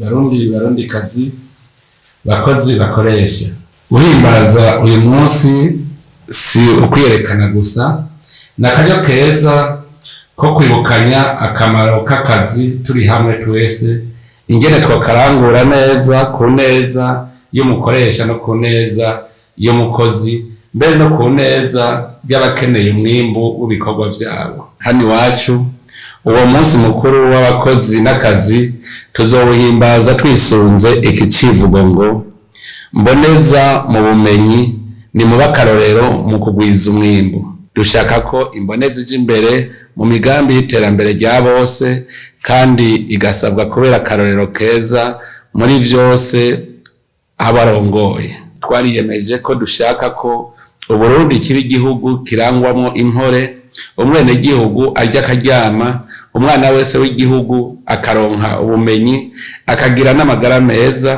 Barundi kazi bakozi bakoresha uhimbaza uyu munsi si ukwiyerekana gusa nakaryo keza ko kwibukanya akamaro k'akazi turi hamwe twese ingene twakarangura neza ku neza y'umukoresha no ku neza y'umukozi mbere no ku neza y'abakeneye umwimbu w'ibikorwa vyabo. Hano iwacu uwo munsi mukuru w'abakozi n'akazi tuzowuhimbaza twisunze iki civugo ngo mboneza mu bumenyi ni mu bakarorero mu kugwiza umwimbu. Dushaka ko imboneza ije imbere mu migambi y'iterambere rya bose kandi igasabwa kubera akarorero keza muri vyose abarongoye. Twariyemeje ko dushaka ko Uburundi kiba igihugu kirangwamo impore, umwenegihugu arya akaryama, umwana wese w'igihugu akaronka ubumenyi akagira n'amagara meza,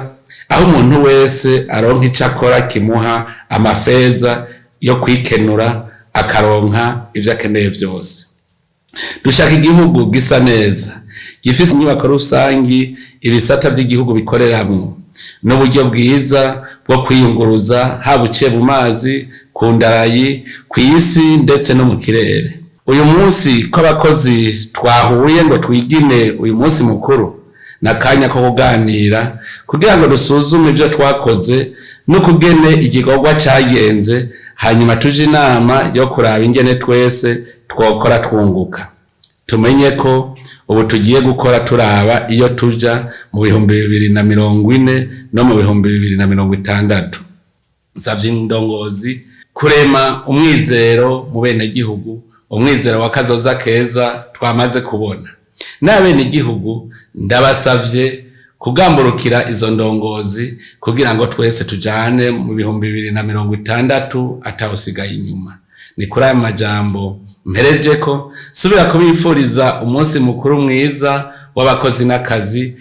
aho umuntu wese aronka ico akora kimuha amafeza yo kwikenura akaronka ivyo akeneye vyose. Dushaka igihugu gisa neza gifise inyubako rusangi ibisata vy'igihugu bikoreramwo n'uburyo bwiza bwo kwiyunguruza haba uciye mu mazi, ku ndarayi, kw'isi ndetse no mu kirere. Uyu munsi ko abakozi twahuye ngo twigine uyu munsi mukuru nakanya ko kuganira kugira ngo dusuzume ivyo twakoze no kugene igikorwa cyagenze, hanyuma tuje inama yo kuraba ingene twese twokora twunguka. Tumenye ko ubu tugiye gukora turaba iyo tuja mu 2040 no mu 2060. Nsavye indongozi kurema umwizero mu benegihugu, umwizero w'akazoza keza twamaze kubona. N'abenegihugu ndabasavye kugamburukira izo ndongozi kugira ngo twese tujane mu 2060 atawusigaye inyuma. Ni kuri aya majambo mpereje ko subira kubifuriza umunsi mukuru mwiza w'abakozi n'akazi